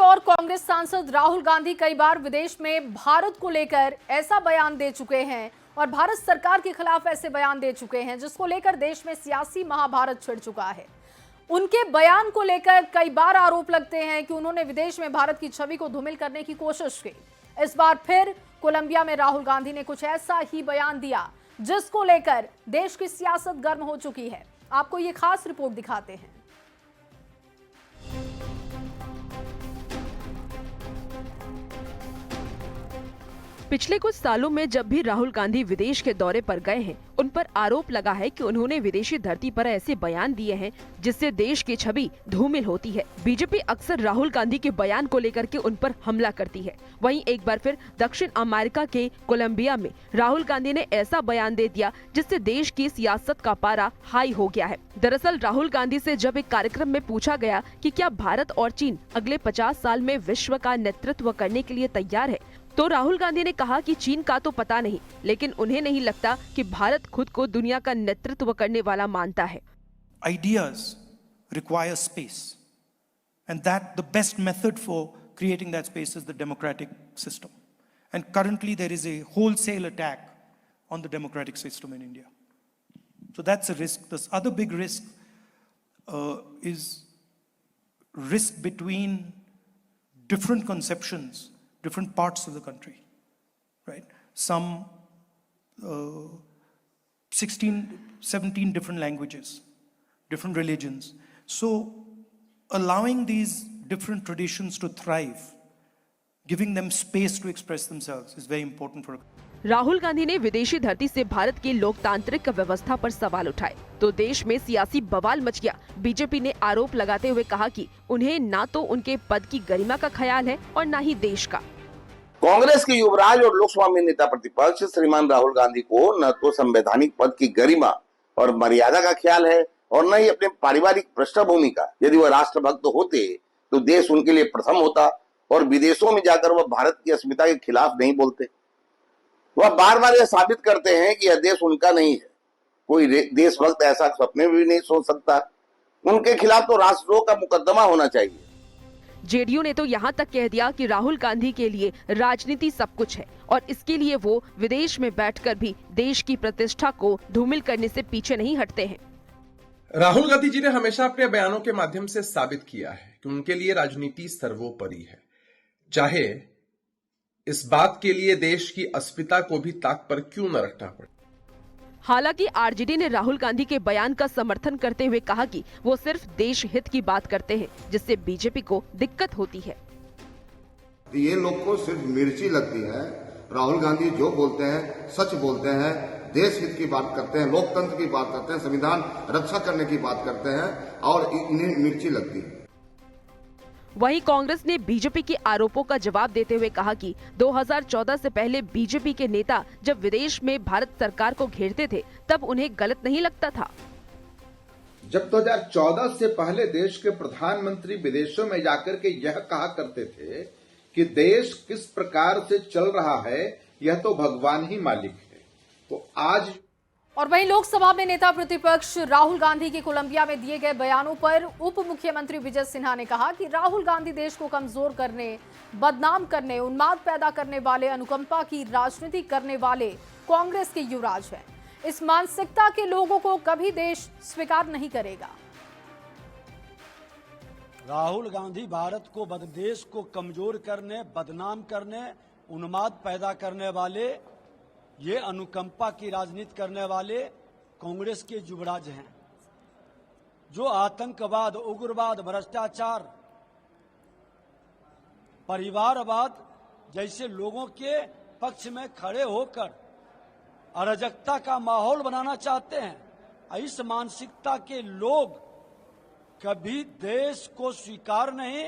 ओर कांग्रेस सांसद राहुल गांधी कई बार विदेश में भारत को लेकर ऐसा बयान दे चुके हैं और भारत सरकार के खिलाफ ऐसे बयान दे चुके हैं जिसको लेकर देश में सियासी महाभारत छिड़ चुका है। उनके बयान को लेकर कई बार आरोप लगते हैं कि उन्होंने विदेश में भारत की छवि को धूमिल करने की कोशिश की। इस बार फिर कोलंबिया में राहुल गांधी ने कुछ ऐसा ही बयान दिया जिसको लेकर देश की सियासत गर्म हो चुकी है। आपको ये खास रिपोर्ट दिखाते हैं। पिछले कुछ सालों में जब भी राहुल गांधी विदेश के दौरे पर गए हैं, उन पर आरोप लगा है कि उन्होंने विदेशी धरती पर ऐसे बयान दिए हैं जिससे देश की छवि धूमिल होती है। बीजेपी अक्सर राहुल गांधी के बयान को लेकर के उन पर हमला करती है। वहीं एक बार फिर दक्षिण अमेरिका के कोलंबिया में राहुल गांधी ने ऐसा बयान दे दिया जिससे देश की सियासत का पारा हाई हो गया है। दरअसल राहुल गांधी से जब एक कार्यक्रम में पूछा गया कि क्या भारत और चीन अगले 50 साल में विश्व का नेतृत्व करने के लिए तैयार है, तो राहुल गांधी ने कहा कि चीन का तो पता नहीं, लेकिन उन्हें नहीं लगता कि भारत खुद को दुनिया का नेतृत्व करने वाला मानता है। Ideas require space, and that the best method for creating that space is the democratic system. And currently there is a wholesale attack on the democratic system in India. So that's a risk. This other big risk is risk between different conceptions, different parts of the country, right? Some 16, 17 different languages, different religions. So allowing these different traditions to thrive, giving them space to express themselves is very important for a Rahul Gandhi ने विदेशी धरती से भारत की लोकतांत्रिक व्यवस्था पर सवाल उठाए तो देश में सियासी बवाल मच गया। बीजेपी ने आरोप लगाते हुए कहा कि उन्हें ना तो उनके पद की गरिमा का ख्याल है और न ही देश का। कांग्रेस के युवराज और लोकसभा में नेता प्रतिपक्ष श्रीमान राहुल गांधी को न तो संवैधानिक पद की गरिमा और मर्यादा का ख्याल है और न ही अपने पारिवारिक पृष्ठभूमि का। यदि वह राष्ट्रभक्त होते तो देश उनके लिए प्रथम होता और विदेशों में जाकर वह भारत की अस्मिता के खिलाफ नहीं बोलते। वह बार बार यह साबित करते हैं कि यह देश उनका नहीं है। कोई देशभक्त ऐसा सपने में भी नहीं सोच सकता। उनके खिलाफ तो राष्ट्रद्रोह का मुकदमा होना चाहिए। जेडीयू ने तो यहाँ तक कह दिया कि राहुल गांधी के लिए राजनीति सब कुछ है और इसके लिए वो विदेश में बैठकर भी देश की प्रतिष्ठा को धूमिल करने से पीछे नहीं हटते हैं। राहुल गांधी जी ने हमेशा अपने बयानों के माध्यम से साबित किया है कि उनके लिए राजनीति सर्वोपरि है, चाहे इस बात के लिए देश की अस्मिता को भी ताक पर क्यों न रखना पड़े। हालांकि आरजेडी ने राहुल गांधी के बयान का समर्थन करते हुए कहा कि वो सिर्फ देश हित की बात करते हैं, जिससे बीजेपी को दिक्कत होती है। ये लोग को सिर्फ मिर्ची लगती है। राहुल गांधी जो बोलते हैं सच बोलते हैं, देश हित की बात करते हैं, लोकतंत्र की बात करते हैं, संविधान रक्षा करने की बात करते हैं और इन्हें मिर्ची लगती है। वहीं कांग्रेस ने बीजेपी के आरोपों का जवाब देते हुए कहा कि 2014 से पहले बीजेपी के नेता जब विदेश में भारत सरकार को घेरते थे तब उन्हें गलत नहीं लगता था। जब 2014 से पहले देश के प्रधानमंत्री विदेशों में जाकर के यह कहा करते थे कि देश किस प्रकार से चल रहा है यह तो भगवान ही मालिक है, तो आज। और वहीं लोकसभा में नेता प्रतिपक्ष राहुल गांधी के कोलंबिया में दिए गए बयानों पर उप मुख्यमंत्री विजय सिन्हा ने कहा कि राहुल गांधी देश को कमजोर करने, बदनाम करने, उन्माद पैदा करने वाले, अनुकंपा की राजनीति करने वाले कांग्रेस के युवराज हैं। इस मानसिकता के लोगों को कभी देश स्वीकार नहीं करेगा। राहुल गांधी भारत को देश को कमजोर करने, बदनाम करने, उन्माद पैदा करने वाले, ये अनुकंपा की राजनीति करने वाले कांग्रेस के युवराज हैं, जो आतंकवाद, उग्रवाद, भ्रष्टाचार, परिवारवाद जैसे लोगों के पक्ष में खड़े होकर अराजकता का माहौल बनाना चाहते हैं। इस मानसिकता के लोग कभी देश को स्वीकार नहीं